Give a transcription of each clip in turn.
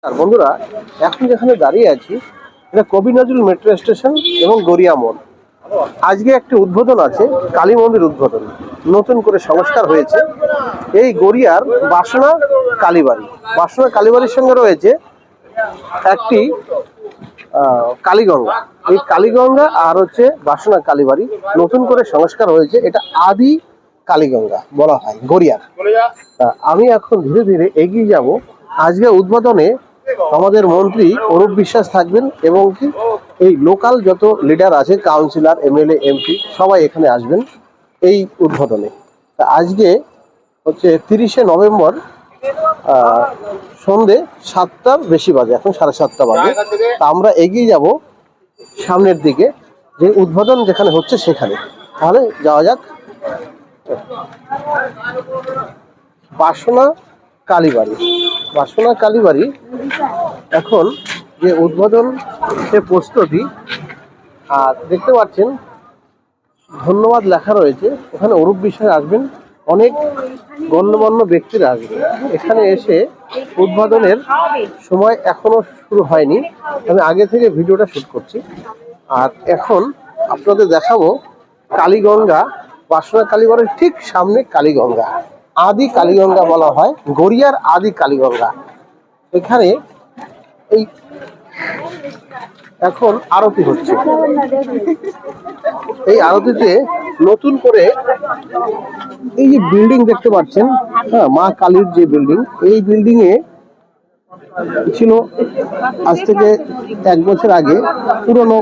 আর বন্ধুরা, এখন যেখানে দাঁড়িয়ে আছি এটা কবি নজরুল মেট্রো স্টেশন এবং গড়িয়া মোড়। আজকে একটি উদ্বোধন আছে, কালী মন্দির উদ্বোধন, নতুন করে সংস্কার হয়েছে এই গড়িয়ার বাসনা কালীবাড়ি। বাসনা কালীবাড়ির সঙ্গে রয়েছে একটি কালীগঙ্গা। এই কালীগঙ্গা আর হচ্ছে বাসনা কালীবাড়ি নতুন করে সংস্কার হয়েছে, এটা আদি কালীগঙ্গা বলা হয় গড়িয়ার। আমি এখন ধীরে ধীরে এগিয়ে যাব। আজকে উদ্বোধনে আমাদের মন্ত্রী অরূপ বিশ্বাস থাকবেন এবং কি এই লোকাল যত লিডার আছে, কাউন্সিলর, এমএলএ, এমপি সবাই এখানে আসবেন এই উদ্বোধনে। তা আজকে হচ্ছে 30শে নভেম্বর, সন্ধে 7টার বেশি বাজে, এখন 7:30 বাজে। তা আমরা এগিয়ে যাব সামনের দিকে, যে উদ্বোধন যেখানে হচ্ছে সেখানে। তাহলে যাওয়া যাক। বাসনা কালীবাড়ি, বাসনা কালীবাড়ি এখন যে উদ্বোধন সে প্রস্তুতি। আর দেখতে পাচ্ছেন ধন্যবাদ লেখা রয়েছে, এখানে অরূপ বিশ্বাস আসবেন, অনেক গণ্যমান্য ব্যক্তিরা আসবে এখানে এসে। উদ্বোধনের সময় এখনো শুরু হয়নি, আমি আগে থেকে ভিডিওটা শুট করছি। আর এখন আপনাদের দেখাবো কালীগঙ্গা, বাসনা কালীবাড়ির ঠিক সামনে কালীগঙ্গা, আদি কালীগঙ্গা বলা হয়, গড়িয়ার আদি কালীগঙ্গা। এখানে এই এখন আরতি হচ্ছে। এই আরতিতে নতুন করে এই যে বিল্ডিং দেখতে পাচ্ছেন, হ্যাঁ, মা কালীর যে বিল্ডিং, এই বিল্ডিং এ ছিল আজ থেকে 1 বছর আগে পুরনো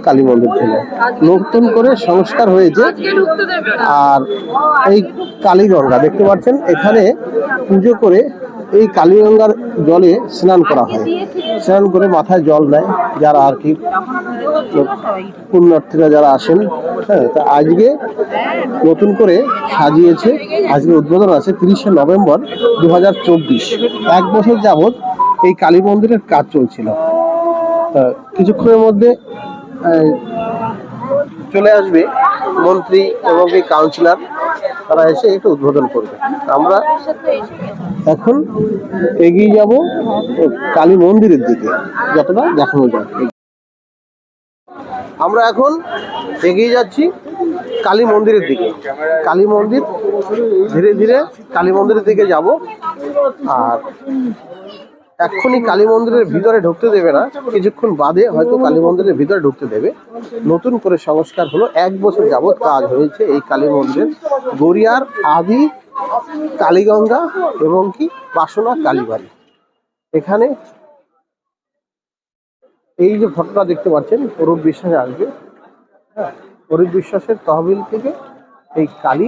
কালী মন্দির ছিল, নতুন করে সংস্কার হয়েছে। আর এই কালীগঙ্গা দেখতে পাচ্ছেন, এখানে পুজো করে এই কালীগঙ্গার জলে স্নান করা হয়। স্নান করে মাথায় জল নেয় যারা আর কি পুণ্যার্থীরা যারা আসেন। হ্যাঁ, তা আজকে নতুন করে সাজিয়েছে। আজকে উদ্বোধন আছে 30শে নভেম্বর 2024। 1 বছর যাবৎ এই কালী মন্দিরের কাজ চলছিল। কিছুক্ষণের মধ্যে চলে আসবে মন্ত্রী এবং এই কাউন্সিলর, তারা এসে একটু উদ্বোধন করবে। আমরা এখন এগিয়ে যাব কালী মন্দিরের দিকে, যতটা দেখানো যায়। আমরা এখন এগিয়ে যাচ্ছি কালী মন্দিরের দিকে। কালী মন্দির, ধীরে ধীরে কালী মন্দিরের দিকে যাব। আর এক্ষুনি কালী মন্দিরের ভিতরে ঢুকতে দেবে না, কিছুক্ষণ বাদে হয়তো কালী মন্দিরের ভিতরে ঢুকতে দেবে। নতুন করে সংস্কার হলো, 1 বছর যাবৎ কাজ হয়েছে এই কালী মন্দিরের। গড়িয়ার আদি কালীগঙ্গা এবং কি বাসনা কালীবাড়ি। এখানে এই যে ফটোটা দেখতে পাচ্ছেন, অরূপ বিশ্বাস আসবে। হ্যাঁ, অরূপ বিশ্বাসের তহবিল থেকে এই কালী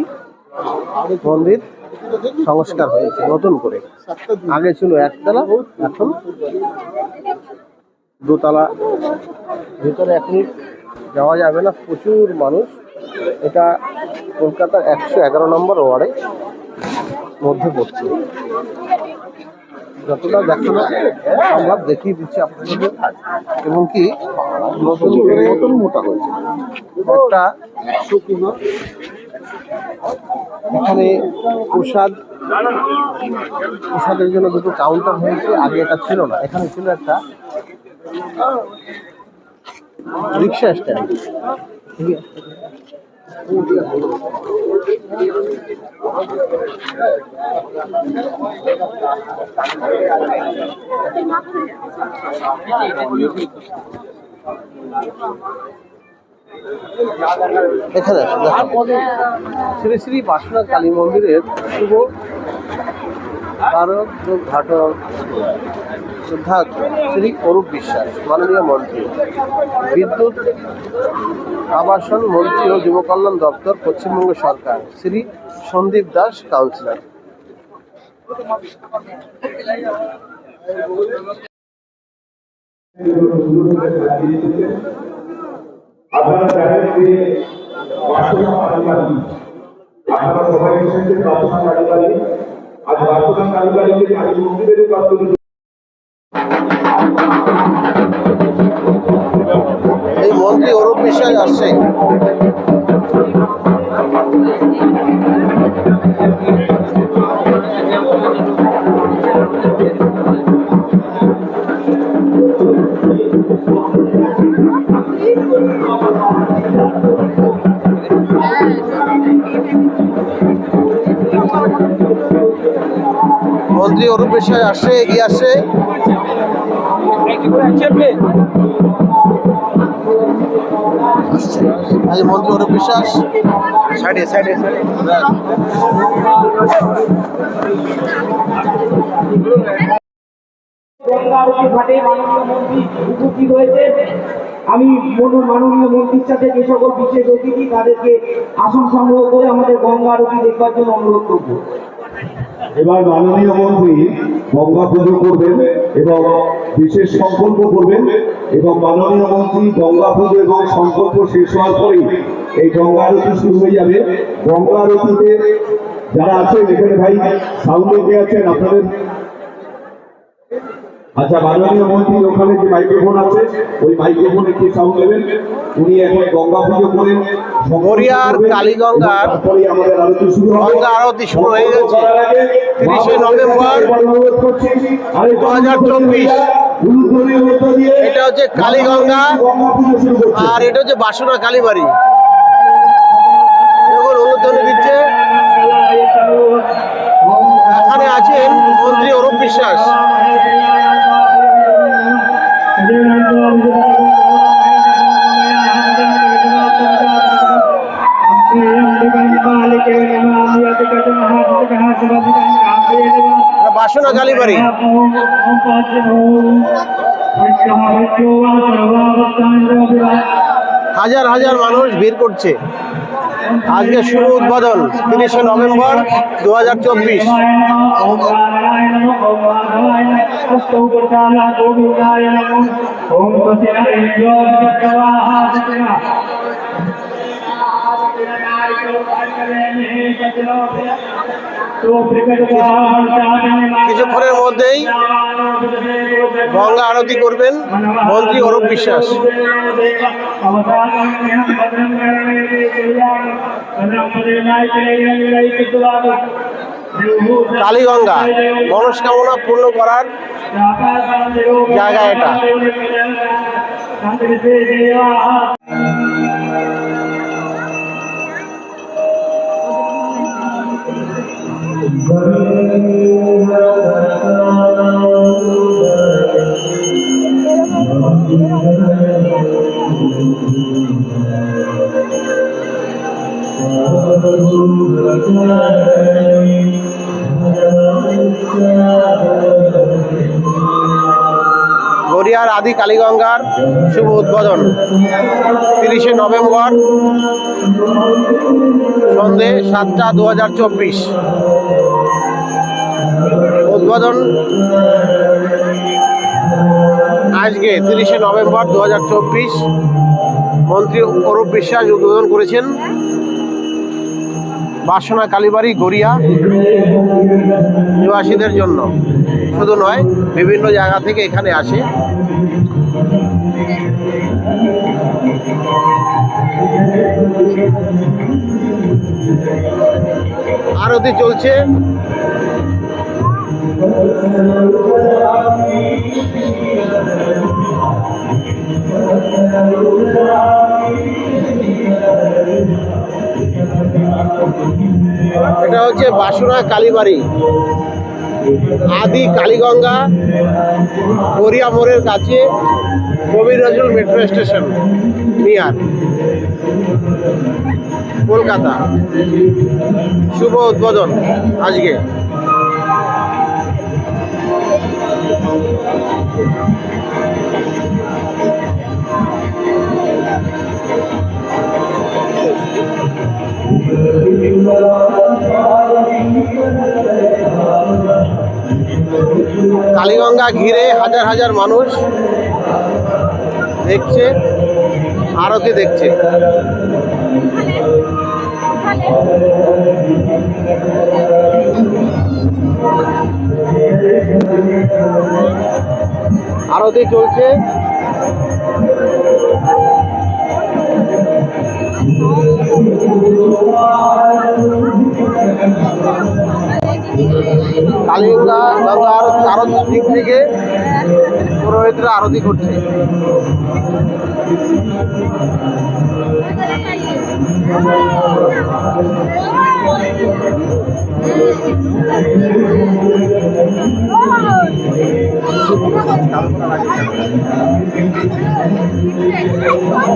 মন্দির সংস্কার হয়েছে নতুন করে। আগে ছিল 1 তলা, এখন 2 তলা। ভিতরে এখন যাওয়া যাবে না, প্রচুর মানুষ। এটা কলকাতার 111 নম্বর ওয়ার্ডে মধ্যে পড়ছে। যতটা দেখানো সম্ভব দেখিয়ে দিচ্ছি আপনাদের। এবং কি নতুন করে মোটা হয়েছে একটা, এখানে প্রসাদের জন্য 2টো কাউন্টার হয়েছে। আগে এটা ছিল না, এখানে ছিল একটা রিক্সা স্ট্যান্ড। এখানে শ্রী শ্রী বাসনা কালী মন্দিরের শুভ উদ্ঘাটন শ্রদ্ধার্থ শ্রী অরূপ বিশ্বাস, মাননীয় মন্ত্রী, বিদ্যুৎ, আবাসন মন্ত্রী ও যুব কল্যাণ দপ্তর, পশ্চিমবঙ্গ সরকার, শ্রী সন্দীপ দাস, কাউন্সিলর। আপনারা জানেন যে বাসনা কালীবাড়ি, আপনারা সবাই এসেছেন বাসনা কালীবাড়ি। আজ বাসনা কালীবাড়িতে কালী মন্দিরের প্রার্থনা। এই মন্ত্রী অরূপ বিশ্বাস আসছে। মন্ত্রী অরূপ বিশ্বাস আসছে, এগিয়ে আসছে। আজ মন্ত্রী অরূপ বিশ্বাস সাইডে সাইডে মাননীয় মন্ত্রী উপস্থিত হয়েছে। আমি মাননীয় মন্ত্রীর সাথে যে সকল বিশেষ অতিথি তাদেরকে আসন সংগ্রহ করে আমাদের গঙ্গা আরতি দেখবার জন্য অনুরোধ করবো। এবার মাননীয় মন্ত্রী গঙ্গা পুজো করবেন এবং বিশেষ সংকল্প করবেন এবং মাননীয় মন্ত্রী গঙ্গা পুজো এবং সংকল্প শেষ হওয়ার পরেই এই গঙ্গা আরতি শুরু হয়ে যাবে। গঙ্গা আরতিতে যারা আছেন এখানে ভাই সাউন্ড কে আছেন আপনাদের। আচ্ছা, মাননীয় মন্ত্রী ওখানে যে মাইক্রোফোন আছে ওই মাইক্রোফোন একটু সাউন্ড দেবেন। উনি এখন গঙ্গা পুজো করেন। গড়িয়ার কালীগঙ্গার গঙ্গা আরতি শুরু হয়ে গেছে 30শে নভেম্বর 2024। এটা হচ্ছে কালীগঙ্গা আর এটা হচ্ছে বাসনা কালীবাড়ি। যখন উলুধ্বনি দিচ্ছে, এখানে আছেন মন্ত্রী অরূপ বিশ্বাস। বাসনা কালীবাড়ি। হাজার হাজার মানুষ ভিড় করছে। আজকে শুরু উদ্বোধন 30শে নভেম্বর 2024। কিছুক্ষণের মধ্যেই গঙ্গা আরতি করবেন মন্ত্রী অরূপ বিশ্বাস। কালীগঙ্গা মনস্কামনা পূর্ণ করার জায়গা এটা। গড়িয়ার আদি কালীগঙ্গার শুভ উদ্বোধন 30শে নভেম্বর সন্ধে 7টা 2024। উদ্বোধন আজকে 30শে নভেম্বর 2024। মন্ত্রী অরূপ বিশ্বাস উদ্বোধন করেছেন। বাসনা কালীবাড়ি গড়িয়া নিবাসীদের জন্য শুধু নয়, বিভিন্ন জায়গা থেকে এখানে আসে। আরতি চলছে। এটা হচ্ছে বাসনা কালীবাড়ি আদি কালীগঙ্গা, গড়িয়া মোড়ের কাছে Kavi Nazrul metro station near, Kolkata. শুভ উদ্বোধন আজকে। কালীগঙ্গা ঘিরে হাজার হাজার মানুষ দেখছে, আরতি দেখছে। আরতি চলছে। কালীগঙ্গার চারদিক থেকে পুরোহিত ভক্তরা আরতি করছে।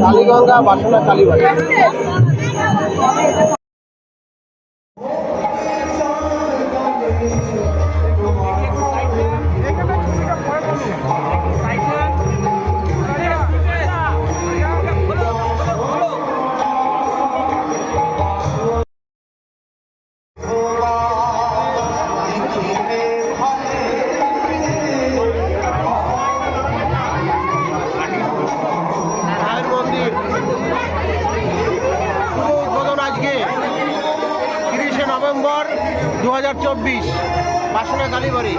কালীগঙ্গা বাসনা কালীবাড়ি। মায়ের মন্দির শুভ উদ্বোধন আজকে 30শে নভেম্বর 2024 বাসনা কালীবাড়ি।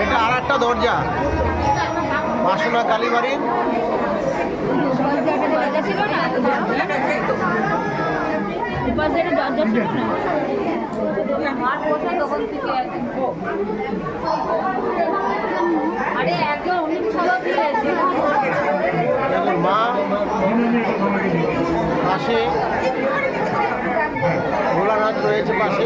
এটা আর একটা দরজা বাসনা কালীবাড়ির। দেখুন মা পাশে, ভোলানাথ রয়েছে পাশে।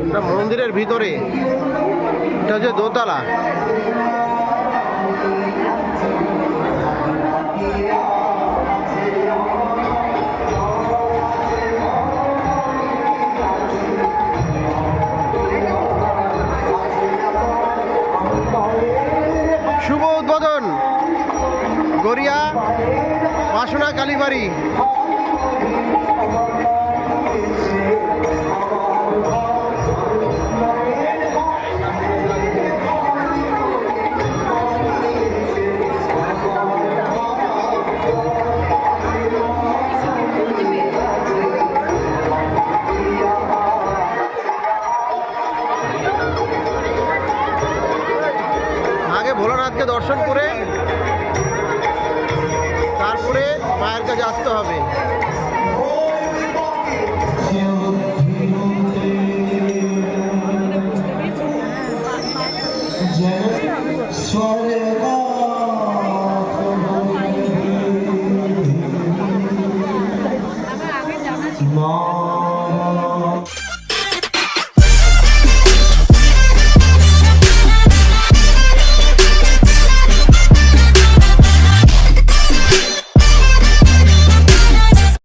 এটা মন্দিরের ভিতরে, এটা হচ্ছে দোতলা। শুভ উদ্বোধন গড়িয়া বাসনা কালীবাড়ি। আগে ভোলানাথকে দর্শন করে তারপরে মায়ের কাছে আসতে হবে। স্বরে